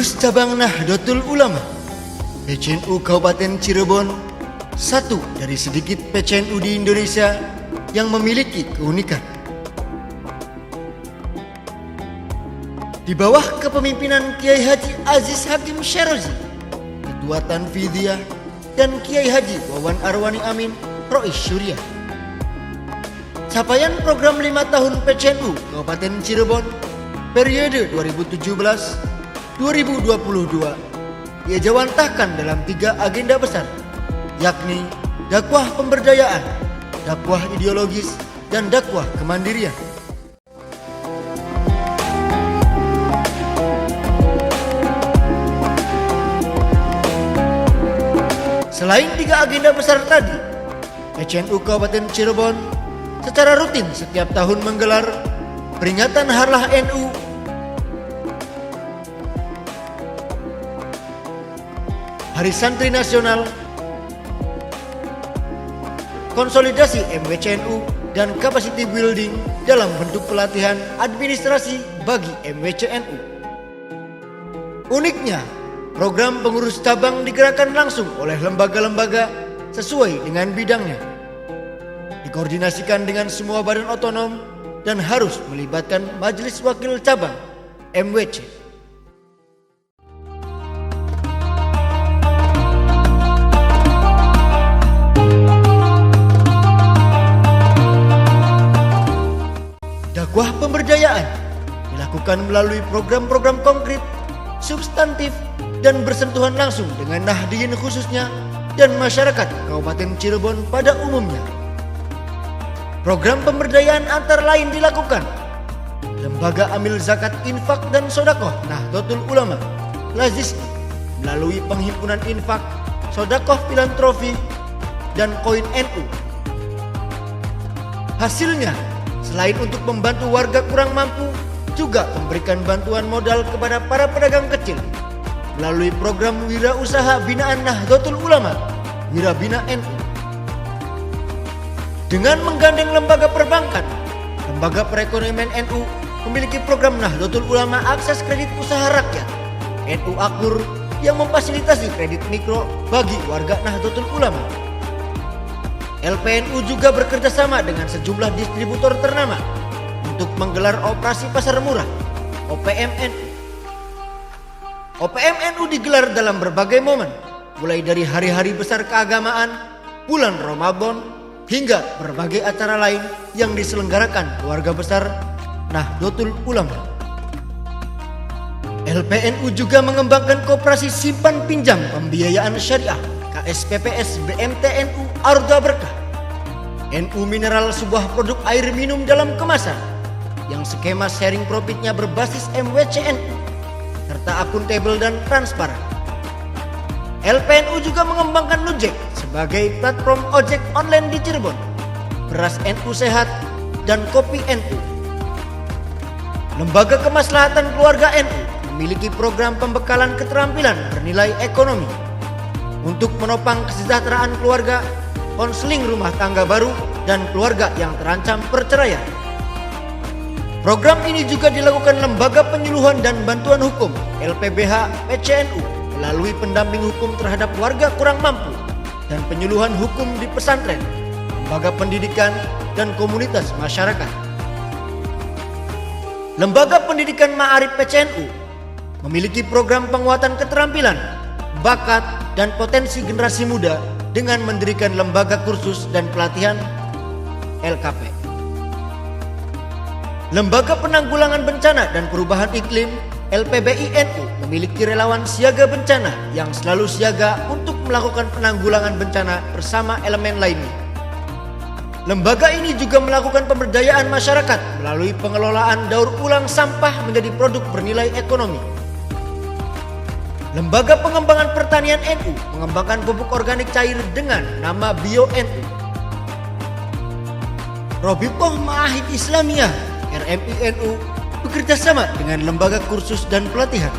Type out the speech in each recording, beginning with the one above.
Pengurus cabang Nahdlatul Ulama PCNU Kabupaten Cirebon, satu dari sedikit PCNU di Indonesia yang memiliki keunikan. Di bawah kepemimpinan Kiai Haji Aziz Hakim Syarrozi, Ketua Tanfidiyah, dan Kiai Haji Wawan Arwani Amin Rois Syuriah, capaian program 5 tahun PCNU Kabupaten Cirebon periode 2017-2022 diajawantahkan dalam 3 agenda besar, yakni dakwah pemberdayaan, dakwah ideologis, dan dakwah kemandirian. Selain 3 agenda besar tadi, PCNU Kabupaten Cirebon secara rutin setiap tahun menggelar peringatan Harlah NU, Hari Santri Nasional, konsolidasi MWCNU, dan capacity building dalam bentuk pelatihan administrasi bagi MWCNU. Uniknya, program pengurus cabang digerakkan langsung oleh lembaga-lembaga sesuai dengan bidangnya, dikoordinasikan dengan semua badan otonom, dan harus melibatkan Majelis Wakil Cabang MWC. Dakwah pemberdayaan dilakukan melalui program-program konkret, substantif, dan bersentuhan langsung dengan Nahdliyin khususnya dan masyarakat Kabupaten Cirebon pada umumnya. Program pemberdayaan antara lain dilakukan Lembaga Amil Zakat Infak dan Sodakoh Nahdlatul Ulama Lazisni melalui penghimpunan infak, sodakoh filantropi, dan koin NU. Hasilnya, selain untuk membantu warga kurang mampu, juga memberikan bantuan modal kepada para pedagang kecil melalui program Wirausaha Binaan Nahdlatul Ulama, Wirabina NU. Dengan menggandeng lembaga perbankan, lembaga perekonomian NU memiliki program Nahdlatul Ulama Akses Kredit Usaha Rakyat NU Akur yang memfasilitasi kredit mikro bagi warga Nahdlatul Ulama. LPNU juga bekerjasama dengan sejumlah distributor ternama untuk menggelar operasi pasar murah OPMNU. OPMNU digelar dalam berbagai momen, mulai dari hari-hari besar keagamaan, bulan Ramadan, hingga berbagai acara lain yang diselenggarakan keluarga besar Nahdlatul Ulama. LPNU juga mengembangkan koperasi simpan pinjam pembiayaan syariah KSPPS BMTNU Arda Berkah, NU Mineral, sebuah produk air minum dalam kemasan yang skema sharing profitnya berbasis MWCNU serta akuntabel dan transparan. LPNU juga mengembangkan Nujek sebagai platform ojek online di Cirebon, beras NU Sehat, dan kopi NU. Lembaga Kemaslahatan Keluarga NU memiliki program pembekalan keterampilan bernilai ekonomi untuk menopang kesejahteraan keluarga, konseling rumah tangga baru, dan keluarga yang terancam perceraian. Program ini juga dilakukan Lembaga Penyuluhan dan Bantuan Hukum LPBH PCNU melalui pendamping hukum terhadap warga kurang mampu dan penyuluhan hukum di pesantren, lembaga pendidikan, dan komunitas masyarakat. Lembaga Pendidikan Ma'arif PCNU memiliki program penguatan keterampilan, bakat, dan potensi generasi muda dengan mendirikan lembaga kursus dan pelatihan LKP. Lembaga Penanggulangan Bencana dan Perubahan Iklim LPBI NU memiliki relawan siaga bencana yang selalu siaga untuk melakukan penanggulangan bencana bersama elemen lainnya. Lembaga ini juga melakukan pemberdayaan masyarakat melalui pengelolaan daur ulang sampah menjadi produk bernilai ekonomi. Lembaga Pengembangan Pertanian NU mengembangkan pupuk organik cair dengan nama Bio NU. Robitoh Ma'ahid Islamiyah RMI NU bekerjasama dengan lembaga kursus dan pelatihan,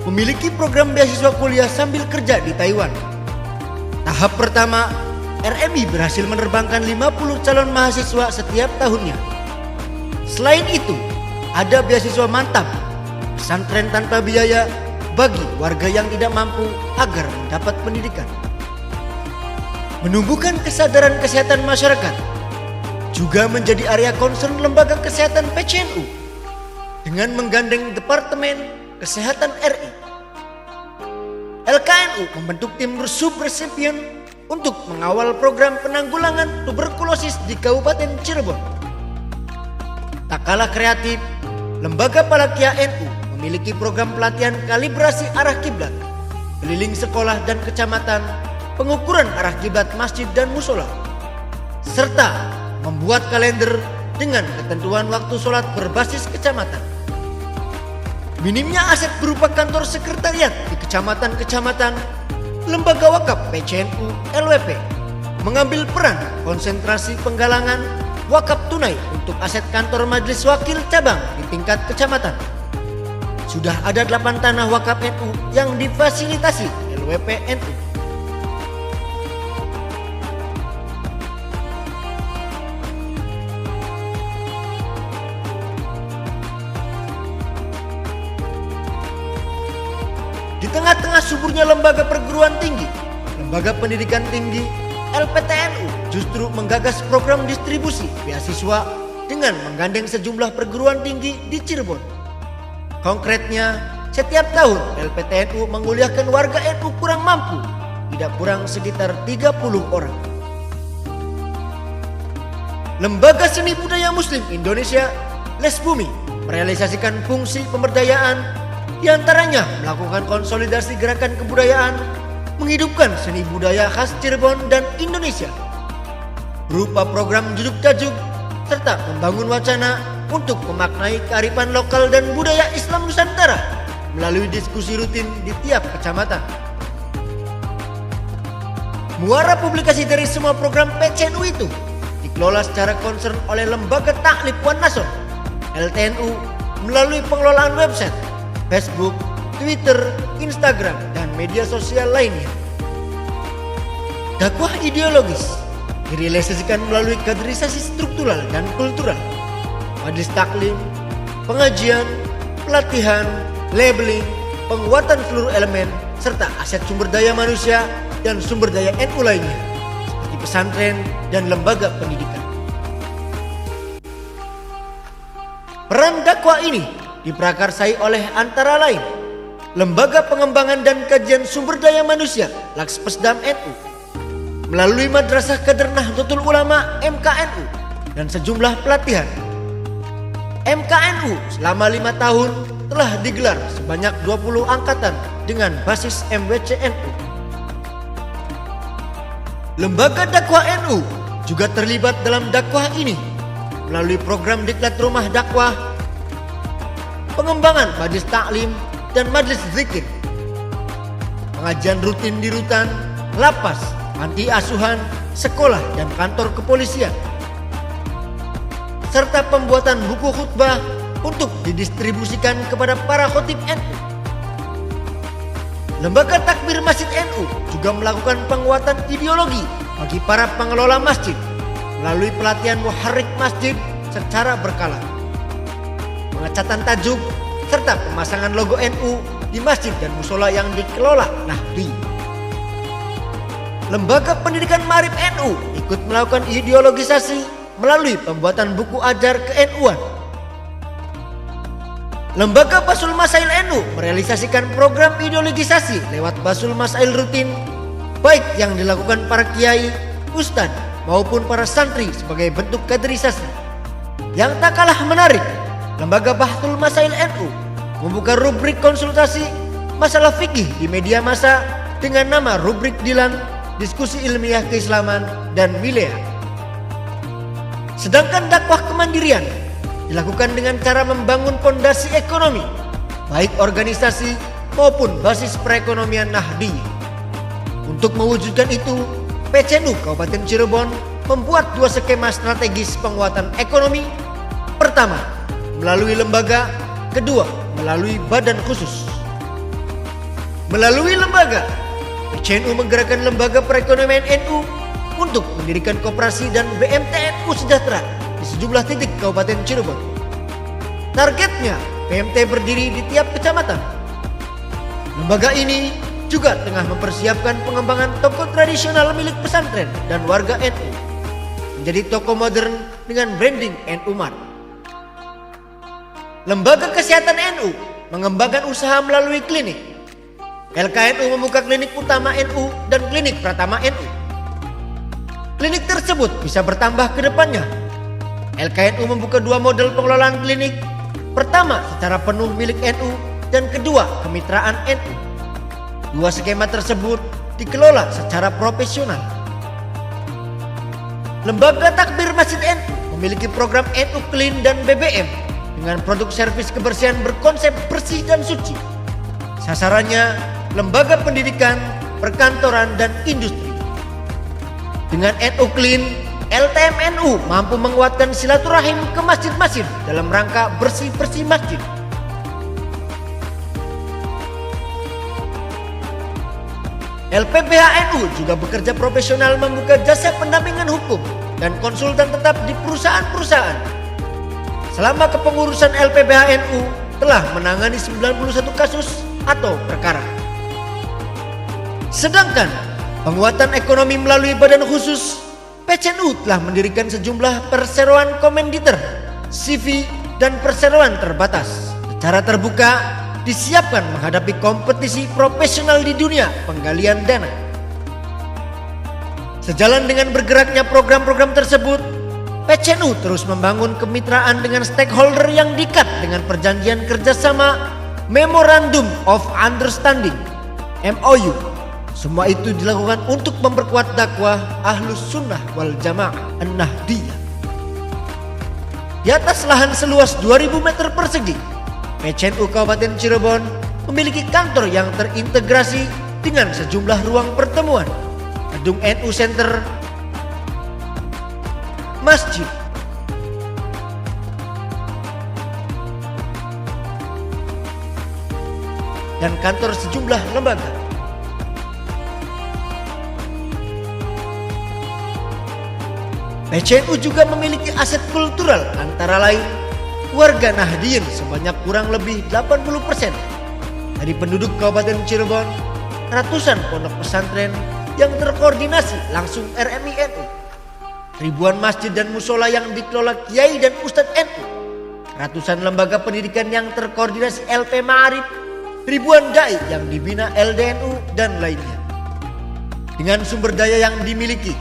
memiliki program beasiswa kuliah sambil kerja di Taiwan. Tahap pertama, RMI berhasil menerbangkan 50 calon mahasiswa setiap tahunnya. Selain itu, ada beasiswa mantap, pesantren tanpa biaya, bagi warga yang tidak mampu agar mendapat pendidikan. Menumbuhkan kesadaran kesehatan masyarakat juga menjadi area concern lembaga kesehatan PCNU dengan menggandeng Departemen Kesehatan RI. LKNU membentuk tim subresipien untuk mengawal program penanggulangan tuberkulosis di Kabupaten Cirebon. Tak kalah kreatif, Lembaga Palakia NU memiliki program pelatihan kalibrasi arah kiblat, keliling sekolah dan kecamatan, pengukuran arah kiblat masjid dan musola, serta membuat kalender dengan ketentuan waktu sholat berbasis kecamatan. Minimnya aset berupa kantor sekretariat di kecamatan-kecamatan, Lembaga Wakaf PCNU LWP mengambil peran konsentrasi penggalangan wakaf tunai untuk aset kantor majelis wakil cabang di tingkat kecamatan. Sudah ada 8 tanah wakaf NU yang difasilitasi LWP NU. Di tengah-tengah suburnya lembaga perguruan tinggi, lembaga pendidikan tinggi, LPTNU justru menggagas program distribusi beasiswa dengan menggandeng sejumlah perguruan tinggi di Cirebon. Konkretnya, setiap tahun LPTNU menguliahkan warga NU kurang mampu, tidak kurang sekitar 30 orang. Lembaga Seni Budaya Muslim Indonesia, Lesbumi, merealisasikan fungsi pemberdayaan, di antaranya melakukan konsolidasi gerakan kebudayaan, menghidupkan seni budaya khas Cirebon dan Indonesia, berupa program jujuk tajuk, serta membangun wacana untuk memaknai kearifan lokal dan budaya Islam Nusantara melalui diskusi rutin di tiap kecamatan. Muara publikasi dari semua program PCNU itu dikelola secara concern oleh Lembaga Taklif Wan Nason, LTNU, melalui pengelolaan website, Facebook, Twitter, Instagram, dan media sosial lainnya. Dakwah ideologis direalisasikan melalui kaderisasi struktural dan kultural, majelis taklim, pengajian, pelatihan, labeling, penguatan seluruh elemen, serta aset sumber daya manusia dan sumber daya NU lainnya, seperti pesantren dan lembaga pendidikan. Peran dakwah ini diprakarsai oleh antara lain Lembaga Pengembangan dan Kajian Sumber Daya Manusia Lakspesdam NU, melalui Madrasah Kader Nahdlatul Ulama MKNU dan sejumlah pelatihan. MKNU selama 5 tahun telah digelar sebanyak 20 angkatan dengan basis MWCNU. Lembaga dakwah NU juga terlibat dalam dakwah ini melalui program Diklat Rumah Dakwah, pengembangan majelis taklim dan majelis zikir, pengajian rutin di rutan, lapas, panti asuhan, sekolah dan kantor kepolisian, serta pembuatan buku khutbah untuk didistribusikan kepada para khotib NU. Lembaga Takbir Masjid NU juga melakukan penguatan ideologi bagi para pengelola masjid melalui pelatihan muharrik masjid secara berkala, pengecatan tajuk, serta pemasangan logo NU di masjid dan musola yang dikelola Nahdi. Lembaga Pendidikan Ma'arif NU ikut melakukan ideologisasi melalui pembuatan buku ajar ke-NU-an. Lembaga Basul Masail NU merealisasikan program ideologisasi lewat Basul Masail rutin, baik yang dilakukan para kiai, ustadz maupun para santri sebagai bentuk kaderisasi. Yang tak kalah menarik, Lembaga Bahtul Masail NU membuka rubrik konsultasi masalah fikih di media massa dengan nama rubrik Dilan, Diskusi Ilmiah Keislaman dan Milea. Sedangkan dakwah kemandirian dilakukan dengan cara membangun fondasi ekonomi, baik organisasi maupun basis perekonomian Nahdi. Untuk mewujudkan itu, PCNU Kabupaten Cirebon membuat 2 skema strategis penguatan ekonomi. Pertama, melalui lembaga, kedua, melalui badan khusus. Melalui lembaga, PCNU menggerakkan lembaga perekonomian NU untuk mendirikan koperasi dan BMT NU Sejahtera di sejumlah titik Kabupaten Cirebon. Targetnya, BMT berdiri di tiap kecamatan. Lembaga ini juga tengah mempersiapkan pengembangan toko tradisional milik pesantren dan warga NU menjadi toko modern dengan branding NU Mart. Lembaga Kesehatan NU mengembangkan usaha melalui klinik. LKNU membuka klinik utama NU dan klinik Pratama NU. Klinik tersebut bisa bertambah ke depannya. LKNU membuka 2 model pengelolaan klinik. Pertama secara penuh milik NU dan kedua kemitraan NU. 2 skema tersebut dikelola secara profesional. Lembaga Takbir Masjid NU memiliki program NU Clean dan BBM dengan produk servis kebersihan berkonsep bersih dan suci. Sasarannya lembaga pendidikan, perkantoran, dan industri. Dengan NU Clean, LTM NU mampu menguatkan silaturahim ke masjid-masjid dalam rangka bersih-bersih masjid. LPBH NU juga bekerja profesional membuka jasa pendampingan hukum dan konsultan tetap di perusahaan-perusahaan. Selama kepengurusan LPBH NU telah menangani 91 kasus atau perkara. Sedangkan penguatan ekonomi melalui badan khusus, PCNU telah mendirikan sejumlah perseroan komanditer, CV, dan perseroan terbatas. Secara terbuka disiapkan menghadapi kompetisi profesional di dunia penggalian dana. Sejalan dengan bergeraknya program-program tersebut, PCNU terus membangun kemitraan dengan stakeholder yang diikat dengan perjanjian kerjasama Memorandum of Understanding (MOU). Semua itu dilakukan untuk memperkuat dakwah Ahlus Sunnah wal Jamaah An-Nahdiyah. Di atas lahan seluas 2000 meter persegi, PCNU Kabupaten Cirebon memiliki kantor yang terintegrasi dengan sejumlah ruang pertemuan, gedung NU Center, masjid, dan kantor sejumlah lembaga. PCNU juga memiliki aset kultural antara lain warga Nahdien sebanyak kurang lebih 80% dari penduduk Kabupaten Cirebon, ratusan pondok pesantren yang terkoordinasi langsung RMI NU, ribuan masjid dan musola yang dikelola kiai dan ustadz NU, ratusan lembaga pendidikan yang terkoordinasi LP Ma'arif, ribuan dai yang dibina LDNU, dan lainnya. Dengan sumber daya yang dimiliki,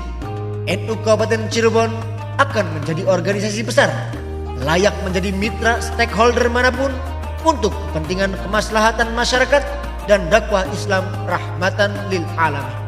NU Kabupaten Cirebon akan menjadi organisasi besar, layak menjadi mitra stakeholder manapun untuk kepentingan kemaslahatan masyarakat dan dakwah Islam rahmatan lil alamin.